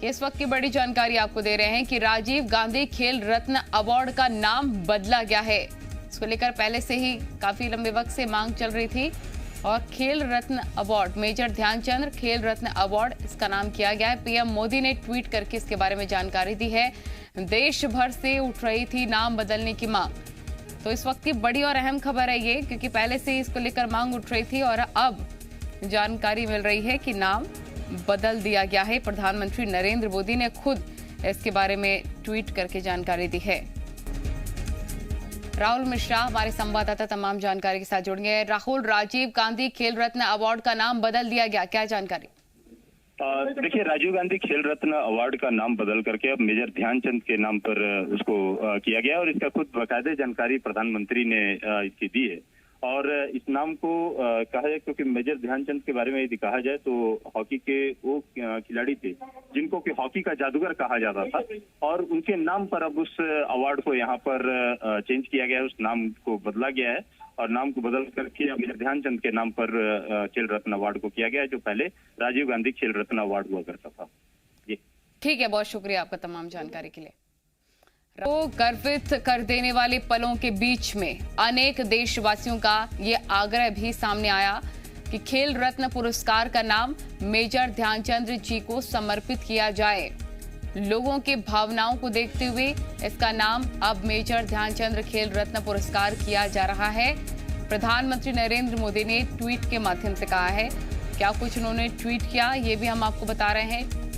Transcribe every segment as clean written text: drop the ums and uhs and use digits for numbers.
इस वक्त की बड़ी जानकारी आपको दे रहे हैं कि राजीव गांधी खेल रत्न अवार्ड का नाम बदला गया है। इसको लेकर पहले से ही काफी लंबे वक्त से मांग चल रही थी और खेल रत्न अवार्ड, मेजर ध्यानचंद खेल रत्न अवार्ड इसका नाम किया गया है। पीएम मोदी ने ट्वीट करके इसके बारे में जानकारी दी है। देश भर से उठ रही थी नाम बदलने की मांग, तो इस वक्त की बड़ी और अहम खबर है ये, क्योंकि पहले से ही इसको लेकर मांग उठ रही थी और अब जानकारी मिल रही है कि नाम बदल दिया गया है। प्रधानमंत्री नरेंद्र मोदी ने खुद इसके बारे में ट्वीट करके जानकारी दी है। राहुल मिश्रा हमारे संवाददाता तमाम जानकारी के साथ जुड़ेंगे। राहुल, राजीव गांधी खेल रत्न अवार्ड का नाम बदल दिया गया, क्या जानकारी? देखिए, राजीव गांधी खेल रत्न अवार्ड का नाम बदल करके अब मेजर ध्यानचंद के नाम पर उसको किया गया और इसका खुद बाकायदे जानकारी प्रधानमंत्री ने इसकी दी है। और इस नाम को कहा जाए, क्योंकि मेजर ध्यानचंद के बारे में यदि कहा जाए तो हॉकी के वो खिलाड़ी थे जिनको कि हॉकी का जादूगर कहा जाता था और उनके नाम पर अब उस अवार्ड को यहाँ पर चेंज किया गया है, उस नाम को बदला गया है और नाम को बदल करके मेजर ध्यानचंद के नाम पर खेल रत्न अवार्ड को किया गया है, जो पहले राजीव गांधी खेल रत्न अवार्ड हुआ करता था। जी ठीक है, बहुत शुक्रिया आपका तमाम जानकारी के लिए। तो गर्वित कर देने वाले पलों के बीच में अनेक देशवासियों का ये आग्रह भी सामने आया कि खेल रत्न पुरस्कार का नाम मेजर ध्यानचंद जी को समर्पित किया जाए। लोगों की भावनाओं को देखते हुए इसका नाम अब मेजर ध्यानचंद खेल रत्न पुरस्कार किया जा रहा है। प्रधानमंत्री नरेंद्र मोदी ने ट्वीट के माध्यम से कहा है। क्या कुछ उन्होंने ट्वीट किया ये भी हम आपको बता रहे हैं।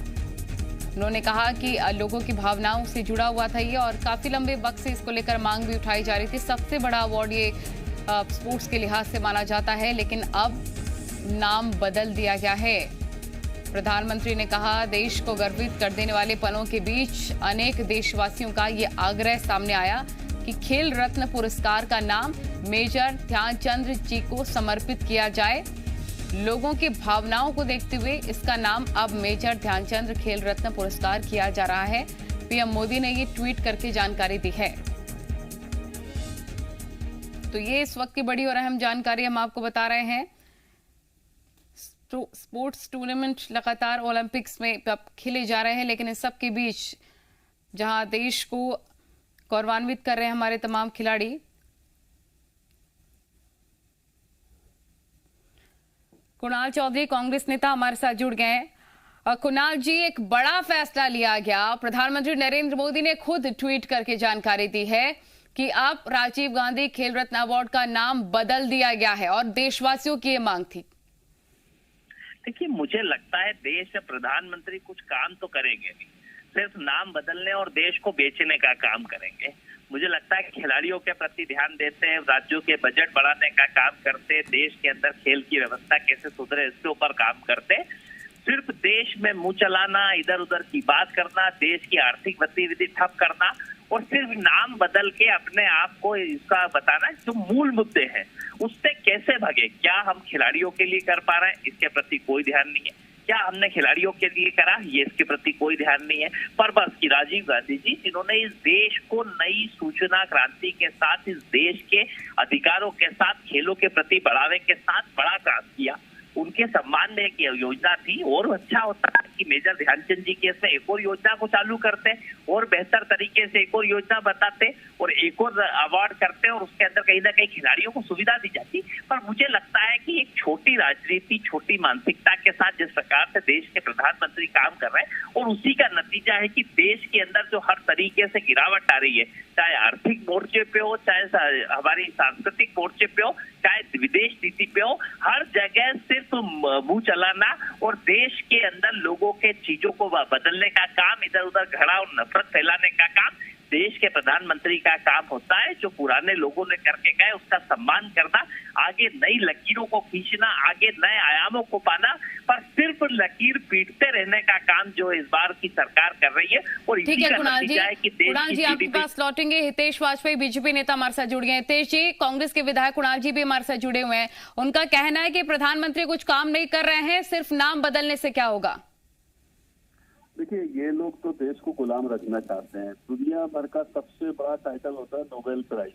उन्होंने कहा कि लोगों की भावनाओं से जुड़ा हुआ था ये और काफी लंबे वक्त से इसको लेकर मांग भी उठाई जा रही थी। सबसे बड़ा अवार्ड ये स्पोर्ट्स के लिहाज से माना जाता है, लेकिन अब नाम बदल दिया गया है। प्रधानमंत्री ने कहा, देश को गर्वित कर देने वाले पलों के बीच अनेक देशवासियों का ये आग्रह सामने आया कि खेल रत्न पुरस्कार का नाम मेजर ध्यानचंद जी को समर्पित किया जाए। लोगों की भावनाओं को देखते हुए इसका नाम अब मेजर ध्यानचंद खेल रत्न पुरस्कार किया जा रहा है। पीएम मोदी ने ये ट्वीट करके जानकारी दी है। तो ये इस वक्त की बड़ी और अहम जानकारी हम आपको बता रहे हैं। स्पोर्ट्स टूर्नामेंट लगातार ओलंपिक्स में अब खेले जा रहे हैं, लेकिन इस सब के बीच जहां देश को गौरवान्वित कर रहे हैं हमारे तमाम खिलाड़ी, कुणाल चौधरी कांग्रेस नेता हमारे साथ जुड़ गए हैं। कुणाल जी, एक बड़ा फैसला लिया गया। प्रधानमंत्री नरेंद्र मोदी ने खुद ट्वीट करके जानकारी दी है कि अब राजीव गांधी खेल रत्न अवार्ड का नाम बदल दिया गया है और देशवासियों की ये मांग थी। देखिए, मुझे लगता है देश में प्रधानमंत्री कुछ काम तो करेंगे नहीं, सिर्फ नाम बदलने और देश को बेचने का काम करेंगे। मुझे लगता है खिलाड़ियों के प्रति ध्यान देते हैं, राज्यों के बजट बढ़ाने का काम करते, देश के अंदर खेल की व्यवस्था कैसे सुधरे इसके ऊपर काम करते। सिर्फ देश में मुंह चलाना, इधर उधर की बात करना, देश की आर्थिक गतिविधि ठप करना और सिर्फ नाम बदल के अपने आप को इसका बताना, जो मूल मुद्दे हैं उससे कैसे भगे। क्या हम खिलाड़ियों के लिए कर पा रहे हैं, इसके प्रति कोई ध्यान नहीं है। क्या हमने खिलाड़ियों के लिए करा, ये इसके प्रति कोई ध्यान नहीं है। पर बस कि राजीव गांधी जी, जिन्होंने इस देश को नई सूचना क्रांति के साथ, इस देश के अधिकारों के साथ, खेलों के प्रति बढ़ावे के साथ बड़ा काम किया, उनके सम्मान में एक योजना थी। और अच्छा होता है कि मेजर ध्यानचंद जी के इसमें एक और योजना को चालू करते और बेहतर तरीके से एक और योजना बताते और एक और अवार्ड करते और उसके अंदर कहीं ना कहीं खिलाड़ियों को सुविधा दी जाती। पर मुझे लगता है कि एक छोटी राजनीति, छोटी मानसिकता के साथ जिस प्रकार से देश के प्रधानमंत्री काम कर रहे हैं और उसी का नतीजा है कि देश के अंदर जो हर तरीके से गिरावट आ रही है, चाहे आर्थिक मोर्चे पे हो, चाहे हमारी सांस्कृतिक मोर्चे पे हो, चाहे विदेश नीति पे हो, हर जगह सिर्फ मुंह चलाना और देश के अंदर लोगों के चीजों को बदलने का काम, इधर उधर घड़ा और नफरत फैलाने का काम देश के प्रधानमंत्री का काम होता है। जो पुराने लोगों ने करके गए उसका सम्मान करना, आगे नई लकीरों को खींचना, आगे नए आयामों को पाना, पर सिर्फ लकीर पीटते रहने का काम जो इस बार की सरकार कर रही है। और इसी का नतीजा है कि कुणाल जी आपके पास लौटेंगे। हितेश वाजपेयी बीजेपी नेता हमारे साथ जुड़ गए। हितेश जी, कांग्रेस के विधायक कुणाल जी भी हमारे साथ जुड़े हुए हैं। उनका कहना है कि प्रधानमंत्री कुछ काम नहीं कर रहे हैं, सिर्फ नाम बदलने से क्या होगा? देखिए, ये लोग तो देश को गुलाम रखना चाहते हैं। दुनिया भर का सबसे बड़ा टाइटल होता है नोबेल प्राइज।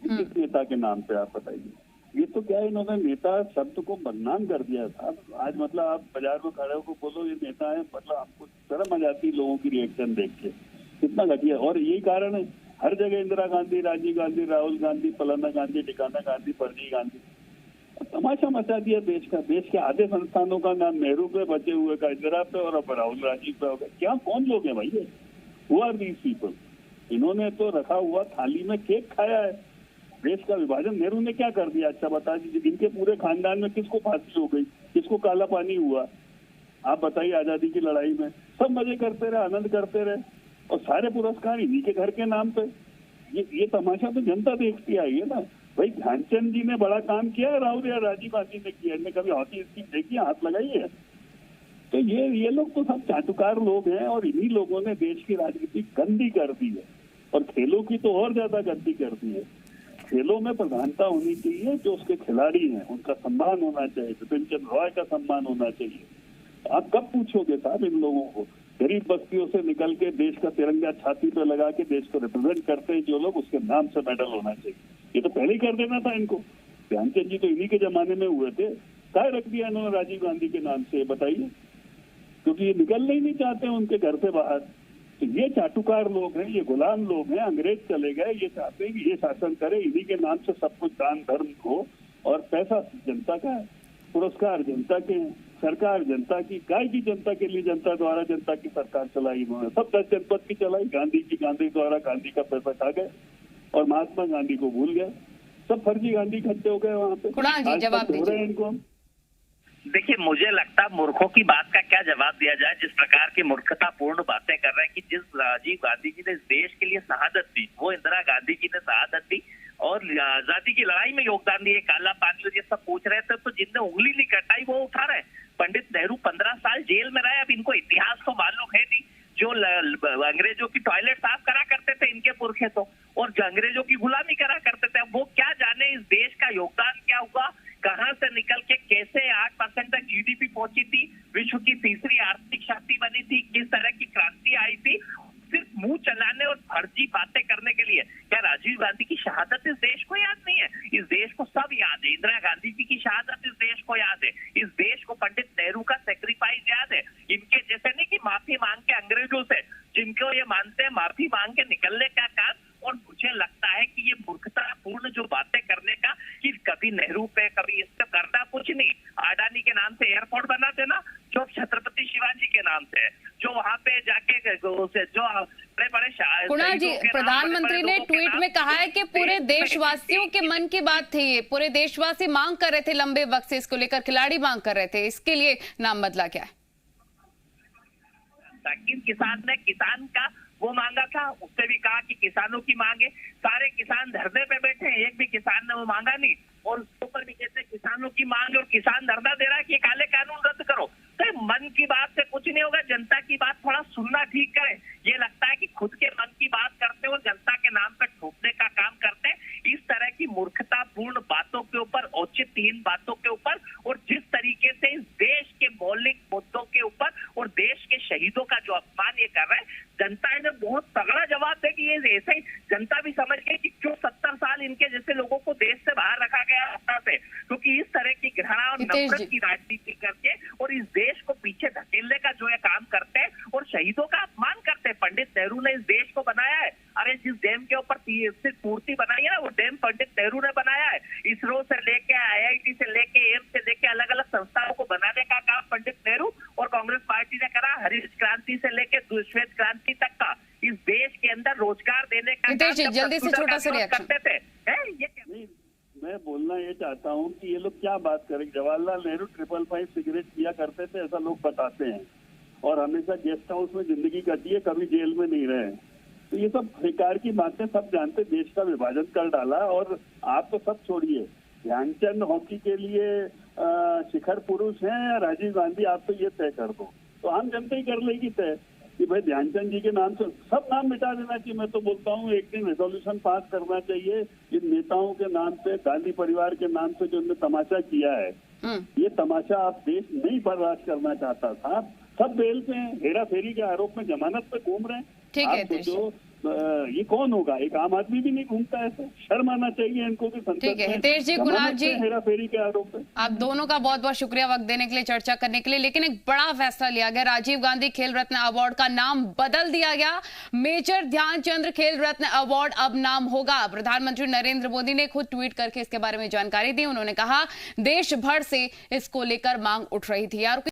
किस नेता के नाम पे आप बताइए? ये तो क्या है, इन्होंने नेता शब्द को बदनाम कर दिया साहब। आज मतलब आप बाजार में खड़े होकर बोलो ये नेता है, मतलब आपको शर्म आ जाती है लोगों की रिएक्शन देख के, कितना घटिया। और यही कारण है हर जगह इंदिरा गांधी, राजीव गांधी, राहुल गांधी, फलाना गांधी, ठिकाना गांधी, फर्जी गांधी, तमाशा मचा दिया देश का। देश के आधे संस्थानों का नाम नेहरू पे, बचे हुए का इंदिरा पे, और अब राहुल राजीव पे हो गया। क्या कौन लोग हैं भाई ये? Who are these people? इन्होंने तो रखा हुआ थाली में केक खाया है। देश का विभाजन नेहरू ने क्या कर दिया? अच्छा बता दीजिए, इनके पूरे खानदान में किसको फांसी हो गई, किसको काला पानी हुआ? आप बताइए। आजादी की लड़ाई में सब मजे करते रहे, आनंद करते रहे, और सारे पुरस्कार इन्हीं के घर के नाम पे। ये तमाशा तो जनता देखती आई है ना भाई। ध्यानचंद जी ने बड़ा काम किया है, राहुल या राजीव गांधी ने किया? इनने कभी हॉकी स्टिक देखी, हाथ लगाई है? तो ये लोग तो सब चाटुकार लोग हैं, और इन्हीं लोगों ने देश की राजनीति गंदी कर दी है, और खेलों की तो और ज्यादा गंदी कर दी है। खेलों में प्रधानता होनी चाहिए, जो उसके खिलाड़ी हैं उनका सम्मान होना चाहिए, विपिन चंद्र रॉय का सम्मान होना चाहिए। आप कब पूछोगे साहब इन लोगों को? गरीब बस्तियों से निकल के देश का तिरंगा छाती पे लगा के देश को रिप्रेजेंट करते हैं जो लोग, उसके नाम से मेडल होना चाहिए। ये तो पहले ही कर देना था इनको। ध्यानचंद जी तो इन्हीं के जमाने में हुए थे, काय रख दिया इन्होंने राजीव गांधी के नाम से, बताइए? क्योंकि ये निकलना ही नहीं चाहते उनके घर से बाहर। तो ये चाटुकार लोग हैं, ये गुलाम लोग हैं, अंग्रेज चले गए, ये चाहते हैं कि ये शासन करे, इन्हीं के नाम से सब कुछ दान धर्म को, और पैसा जनता का है, पुरस्कार जनता के हैं, सरकार जनता की। काय की जनता के लिए? जनता द्वारा जनता की सरकार चलाई इन्होंने, सब 10 जनपद की चलाई। गांधी की, गांधी द्वारा गांधी का पैसा खा गए, और महात्मा गांधी को भूल गए। सब फर्जी गांधी इकट्ठे हो गए वहाँ पे। कुणाल जी जवाब दीजिए इनको। देखिए, मुझे लगता है मूर्खों की बात का क्या जवाब दिया जाए, जिस प्रकार की मूर्खतापूर्ण बातें कर रहे हैं कि जिस राजीव गांधी जी ने इस देश के लिए शहादत दी, वो इंदिरा गांधी जी ने शहादत दी और आजादी की लड़ाई में योगदान दिए, काला पानी और ये सब पूछ रहे थे, तो जिनने उंगली नहीं कटाई वो उठा रहे। पंडित नेहरू 15 साल जेल में रहे, अब इनको इतिहास तो मालूम है नहीं। जो अंग्रेजों की टॉयलेट साफ करा करते थे इनके पुरखे तो, और जो अंग्रेजों की गुलामी करा करते थे, वो क्या जाने इस देश का योगदान क्या हुआ, कहां से निकल के कैसे 8% तक जीडीपी पहुंची थी, विश्व की तीसरी आर्थिक शक्ति बनी थी, किस तरह की क्रांति आई थी, सिर्फ मुंह चलाने और फर्जी बातें करने के लिए। क्या राजीव गांधी की शहादत इस देश को याद नहीं है? इस देश को सब याद है। इंदिरा गांधी जी की शहादत इस देश को याद है। इस देश को पंडित नेहरू का सेक्रीफाइस याद है। इनके जैसे नहीं कि माफी मांग के अंग्रेजों से, जिनको ये मानते हैं माफी मांग के निकलने का काम। और मुझे लगता है कि ये मूर्खतापूर्ण जो बातें करने का, कि कभी नेहरू पे कभी इस पे करना कुछ नहीं। अडानी के नाम से एयरपोर्ट बना देना, जो छत्रपति शिवाजी के नाम से है, जो वहाँ पे जाके जो बड़े कुणाल जी, प्रधानमंत्री ने ट्वीट में कहा है कि पूरे देशवासियों के मन की बात थी ये, पूरे देशवासी मांग कर रहे थे लंबे वक्त से, इसको लेकर खिलाड़ी मांग कर रहे थे, इसके लिए नाम बदला क्या है? किसान ने किसान का वो मांगा था, उससे भी कहा कि किसानों की मांगे, सारे किसान धरने पे बैठे हैं, एक भी किसान ने वो मांगा नहीं। और उसके ऊपर भी कहते हैं किसानों की मांग, और किसान धरना दे रहा है कि काले कानून रद्द करो। तो मन की बात से कुछ नहीं होगा, जनता की बात थोड़ा सुनना ठीक करें। ये लगता है कि खुद के मन की बात करते हो, जनता के नाम पर ठोकने का काम करते हैं। इस तरह की मूर्खतापूर्ण बातों के ऊपर, औचित्यहीन बातों के ऊपर, और जिस तरीके से इस देश के मौलिक मुद्दों के ऊपर और देश के शहीदों का जो अपमान ये कर रहे हैं, जनता ने बहुत तगड़ा जवाब दे कि ये ऐसे ही जनता भी समझ गई कि क्यों 70 साल इनके जैसे लोगों को देश से बाहर रखा गया सत्ता से, क्योंकि इस तरह की घृणा और नफरत की राजनीति करके और इस देश को पीछे धकेलने का जो ये काम करते हैं और शहीदों का अपमान करते हैं। पंडित नेहरू ने इस देश को बनाया है। अरे जिस डैम के ऊपर सिर्फ मूर्ति बनाई है ना, वो डैम पंडित नेहरू ने बनाया है। इसरो से लेके IIT से लेके एम्स से लेके अलग अलग संस्थाओं को बनाने का काम पंडित नेहरू और कांग्रेस पार्टी ने करा। हरित क्रांति से लेके श्वेत क्रांति तक का इस देश के अंदर रोजगार देने का काम जल्दी से छोटा सा रिएक्शन करते थे। मैं बोलना ये चाहता हूँ कि ये लोग क्या बात करें। जवाहरलाल नेहरू 555 सिगरेट पिया करते थे, ऐसा लोग बताते हैं, और हमेशा गेस्ट हाउस में जिंदगी कटी है, कभी जेल में नहीं रहे। तो ये सब बेकार की बातें सब जानते। देश का विभाजन कर डाला, और आप तो सब छोड़िए, ध्यानचंद हॉकी के लिए शिखर पुरुष हैं या राजीव गांधी, आप तो ये तय कर दो, तो आम जनता ही कर लेगी तय कि भाई ध्यानचंद जी के नाम से सब नाम मिटा देना चाहिए। मैं तो बोलता हूँ एक दिन रेजोल्यूशन पास करना चाहिए इन नेताओं के नाम से, गांधी परिवार के नाम से जो उन्होंने तमाशा किया है, ये तमाशा आप देश नहीं बर्दाश्त करना चाहता था। सब बेल पे हैं, हेरा फेरी के आरोप में जमानत पे घूम रहे हैं। ठीक है आप सोचो ये कौन होगा? एक आम आदमी भी नहीं घूमता ऐसे। शर्म आना चाहिए इनको कि संसद ठीक है में हितेश जी, कुणाल जी, हेरा फेरी के आरोप है। आप दोनों का बहुत बहुत शुक्रिया वक्त देने के लिए, चर्चा करने के लिए। लेकिन एक बड़ा फैसला लिया गया, राजीव गांधी खेल रत्न अवार्ड का नाम बदल दिया गया। मेजर ध्यानचंद खेल रत्न अवार्ड अब नाम होगा। प्रधानमंत्री नरेंद्र मोदी ने खुद ट्वीट करके इसके बारे में जानकारी दी। उन्होंने कहा देश भर से इसको लेकर मांग उठ रही थी।